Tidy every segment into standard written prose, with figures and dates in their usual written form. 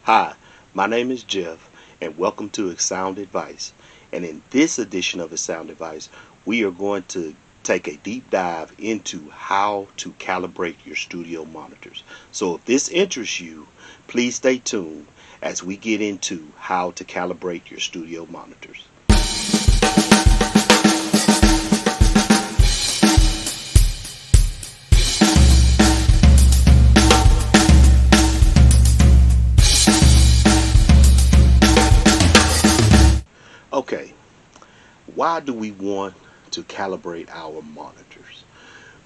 Hi, my name is Jeff, and welcome to Sound Advice. And in this edition of Sound Advice, we are going to take a deep dive into how to calibrate your studio monitors. So if this interests you, please stay tuned as we get into how to calibrate your studio monitors. Okay, why do we want to calibrate our monitors?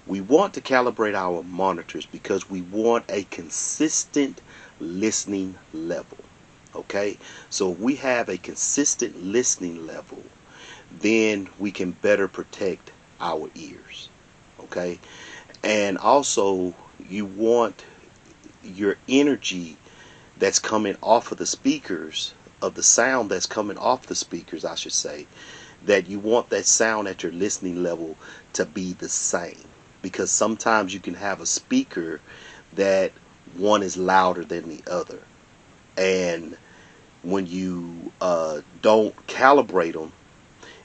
We want to calibrate our monitors because we want a consistent listening level. Okay, so if we have a consistent listening level, then we can better protect our ears. Okay, and also you want your energy that's coming off of the speakers, of the sound that's coming off the speakers, I should say, that you want that sound at your listening level to be the same. Because sometimes you can have a speaker that one is louder than the other. And when you don't calibrate them,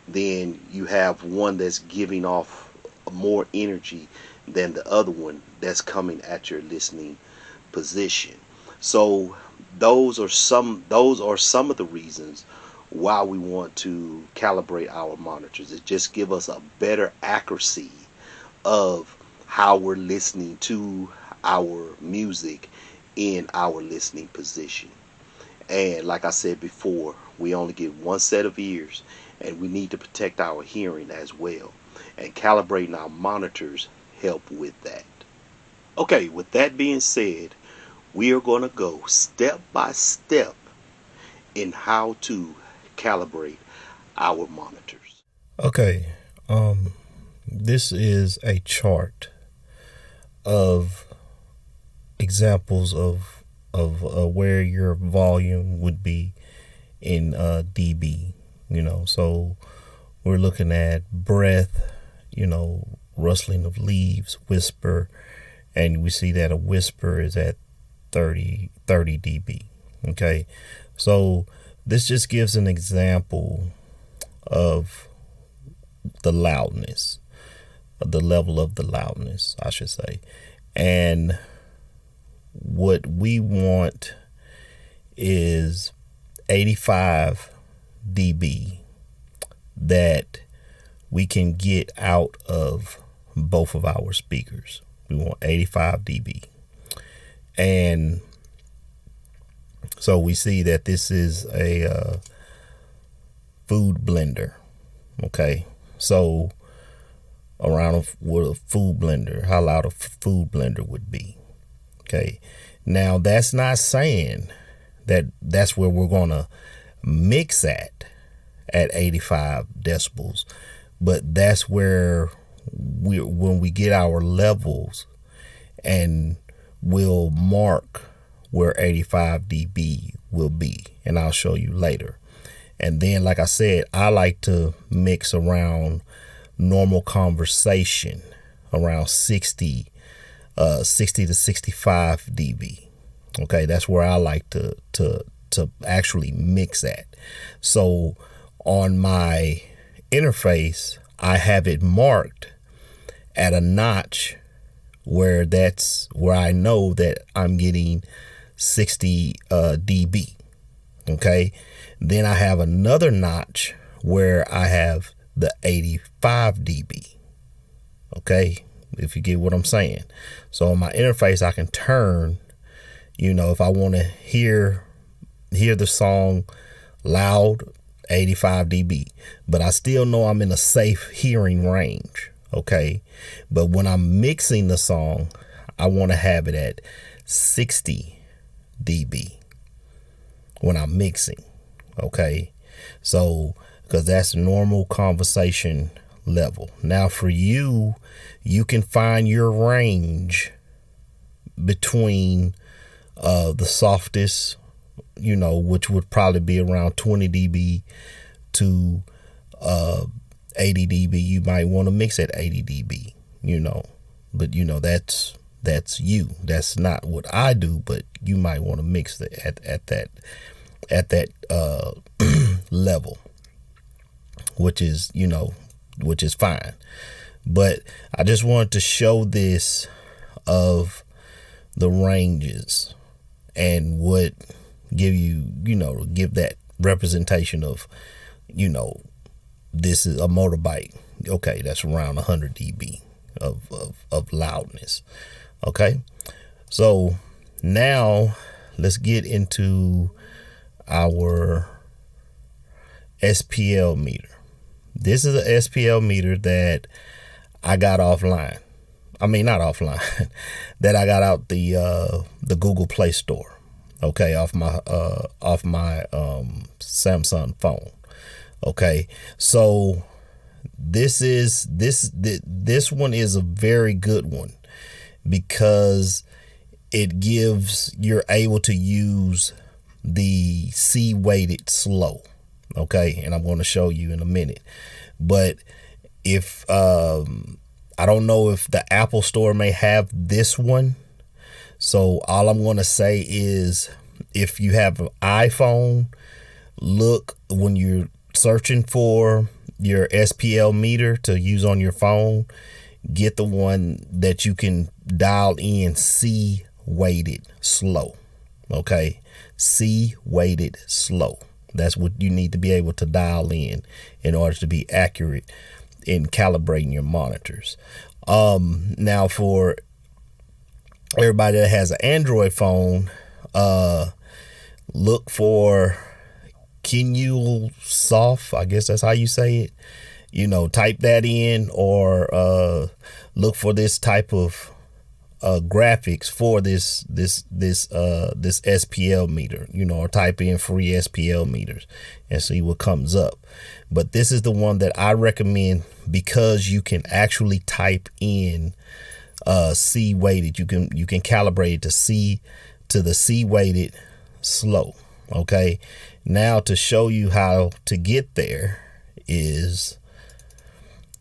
then you have one that's giving off more energy than the other one that's coming at your listening position. So those are some of the reasons why we want to calibrate our monitors. It just give us a better accuracy of how we're listening to our music in our listening position. And like I said before, we only get one set of ears and we need to protect our hearing as well. And calibrating our monitors help with that. Okay, with that being said, we are going to go step by step in how to calibrate our monitors. Okay, this is a chart of examples of where your volume would be in dB. So we're looking at breath, rustling of leaves, whisper, and we see that a whisper is at 30 dB. Okay, so this just gives an example of the loudness, the level of the loudness, I should say. And what we want is 85 dB that we can get out of both of our speakers. We want 85 dB. And so we see that this is a food blender. Okay, so around what a food blender, how loud a food blender would be. Okay, now that's not saying that that's where we're gonna mix at 85 decibels, but that's where when we get our levels, and we'll mark where 85 dB will be, and I'll show you later. And then, like I said, I like to mix around normal conversation around 60 to 65 dB. Okay, that's where I like to actually mix at. So on my interface, I have it marked at a notch where that's where I know that I'm getting 60 dB. Okay, then I have another notch where I have the 85 dB. Okay, if you get what I'm saying. So on my interface, I can turn, if I want to hear the song loud, 85 dB, but I still know I'm in a safe hearing range. Okay, but when I'm mixing the song, I want to have it at 60 dB when I'm mixing. Okay, so because that's normal conversation level. Now for you can find your range between the softest, which would probably be around 20 dB to 80 dB. You might want to mix at 80 dB, but that's that's you. That's not what I do, but you might want to mix at that level, which is, which is fine. But I just wanted to show this of the ranges and what give that representation of, this is a motorbike. Okay, that's around 100 dB of loudness. Okay, so now let's get into our SPL meter. This is an SPL meter that I got offline. I mean, not offline, that I got out the Google Play Store. Okay, off my Samsung phone. Okay, so this one is a very good one because you're able to use the C weighted slow. Okay, and I'm going to show you in a minute. But if I don't know if the Apple Store may have this one. So all I'm going to say is, if you have an iPhone, look when you're searching for your SPL meter to use on your phone, get the one that you can dial in C weighted slow. Okay, C weighted slow. That's what you need to be able to dial in order to be accurate in calibrating your monitors. Now for everybody that has an Android phone, look for Soft, I guess that's how you say it. Type that in, or look for this type of graphics for this SPL meter, or type in free SPL meters and see what comes up. But this is the one that I recommend because you can actually type in C weighted. You can calibrate it to the C weighted slow. Okay, now to show you how to get there is,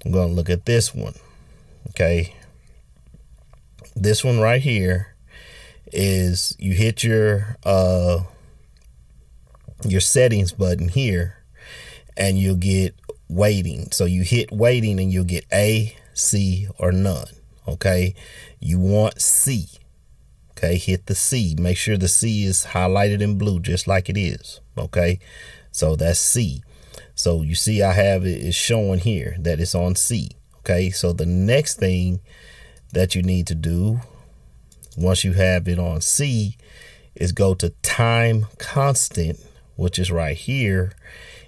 I'm going to look at this one. Okay, this one right here is, you hit your settings button here and you'll get weighting. So you hit weighting and you'll get A, C, or none. Okay, you want C. Okay, hit the C. Make sure the C is highlighted in blue just like it is. Okay, so that's C. So you see I have it is showing here that it's on C. Okay, so the next thing that you need to do once you have it on C is go to time constant, which is right here,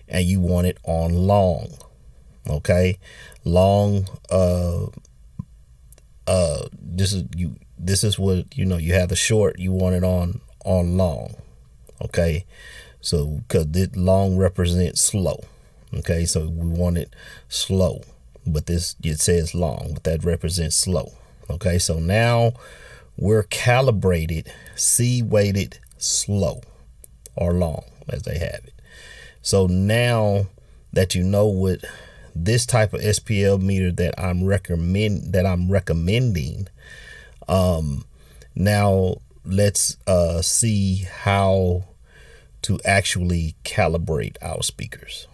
and you want it on long. Okay, long. This is what you have the short, you want it on long. Okay, so because long represents slow. Okay, so we want it slow, but it says long, but that represents slow. Okay, so now we're calibrated C weighted slow or long, as they have it. So now that you know what this type of SPL meter that I'm recommending, now let's see how to actually calibrate our speakers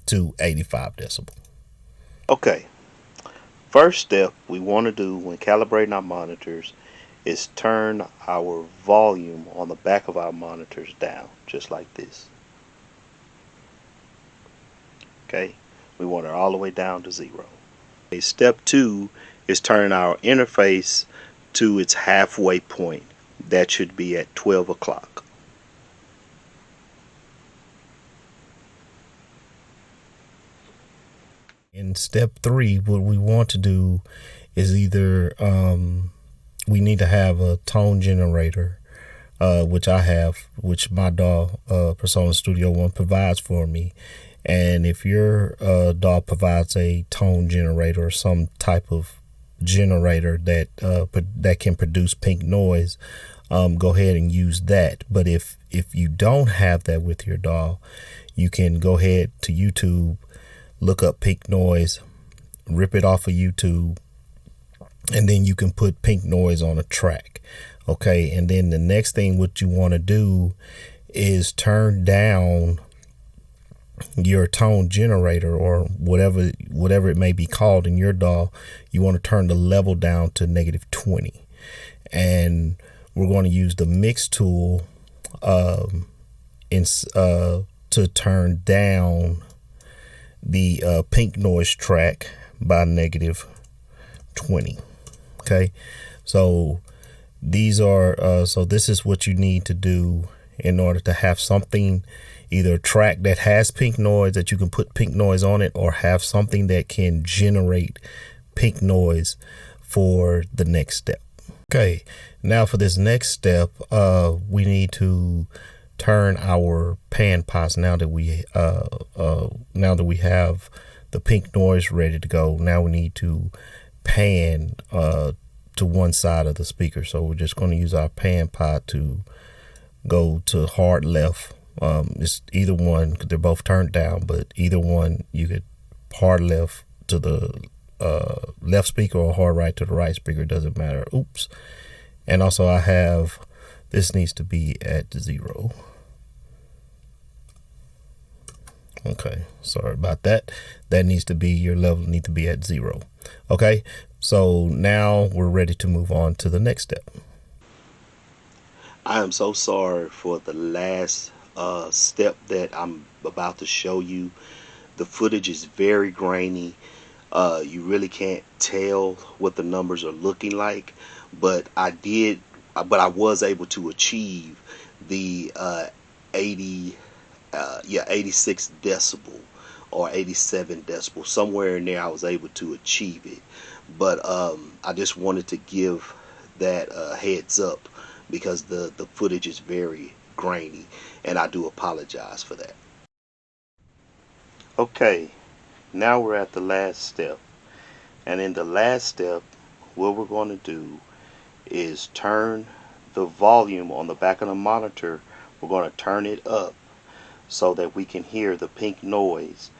to 85 decibel. Okay, first step we want to do when calibrating our monitors is turn our volume on the back of our monitors down, just like this. Okay, we want it all the way down to 0. Okay, step 2 is turn our interface to its halfway point. That should be at 12 o'clock. In step 3, what we want to do is either we need to have a tone generator, which I have, which my DAW Persona Studio 1 provides for me. And if your DAW provides a tone generator or some type of generator that can produce pink noise, go ahead and use that. But if you don't have that with your DAW, you can go ahead to YouTube, look up pink noise, rip it off of YouTube, and then you can put pink noise on a track. Okay, and then the next thing what you want to do is turn down your tone generator, or whatever it may be called in your DAW. You want to turn the level down to -20, and we're going to use the mix tool to turn down the pink noise track by -20. Okay, so these are so this is what you need to do in order to have something, either a track that has pink noise that you can put pink noise on it, or have something that can generate pink noise for the next step. Okay, now for this next step, we need to turn our pan pots. Now that we have the pink noise ready to go, now we need to pan to one side of the speaker. So we're just going to use our pan pot to go to hard left. It's either one, they're both turned down, but either one you could hard left to the left speaker or hard right to the right speaker, doesn't matter. Oops. And also I have, this needs to be at 0. Okay, sorry about that. That needs to be, your level need to be at 0. Okay, so now we're ready to move on to the next step. I am so sorry for the last step that I'm about to show you. The footage is very grainy. You really can't tell what the numbers are looking like, but I was able to achieve the 86 decibel or 87 decibel, somewhere in there. I was able to achieve it, but I just wanted to give that heads up because the footage is very grainy, and I do apologize for that. Okay, now we're at the last step, and in the last step what we're going to do is turn the volume on the back of the monitor. We're going to turn it up so that we can hear the pink noise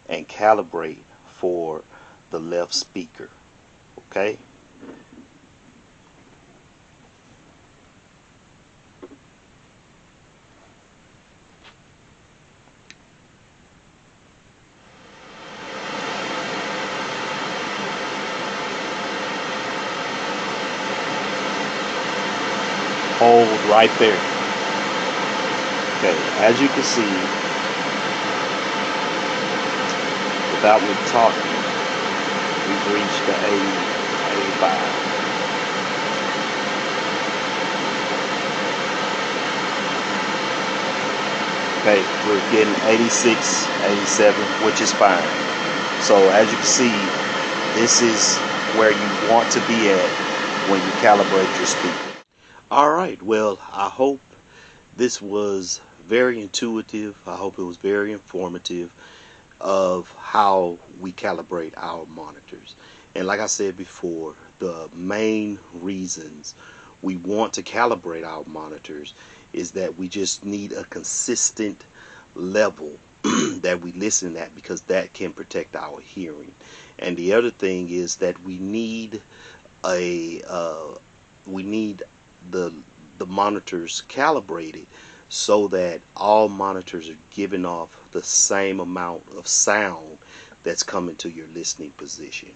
and calibrate for the left speaker. Okay, hold right there. Okay, as you can see, without me talking, we've reached the 80, 85. Okay, we're getting 86, 87, which is fine. So as you can see, this is where you want to be at when you calibrate your speaker. Alright, well, I hope this was very intuitive. I hope it was very informative of how we calibrate our monitors. And like I said before, the main reasons we want to calibrate our monitors is that we just need a consistent level that we listen at, because that can protect our hearing. And the other thing is that we need the monitors calibrated so that all monitors are giving off the same amount of sound that's coming to your listening position.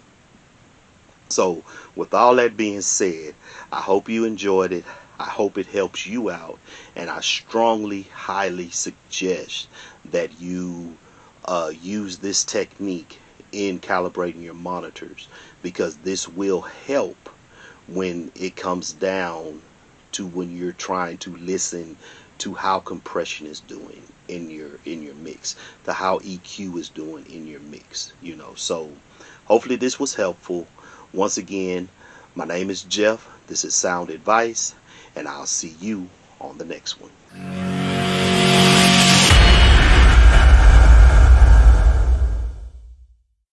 So with all that being said, I hope you enjoyed it. I hope it helps you out, and I strongly, highly suggest that you use this technique in calibrating your monitors, because this will help when it comes down to when you're trying to listen to how compression is doing in your mix, to how EQ is doing in your mix, So hopefully this was helpful. Once again, my name is Jeff. This is Sound Advice, and I'll see you on the next one.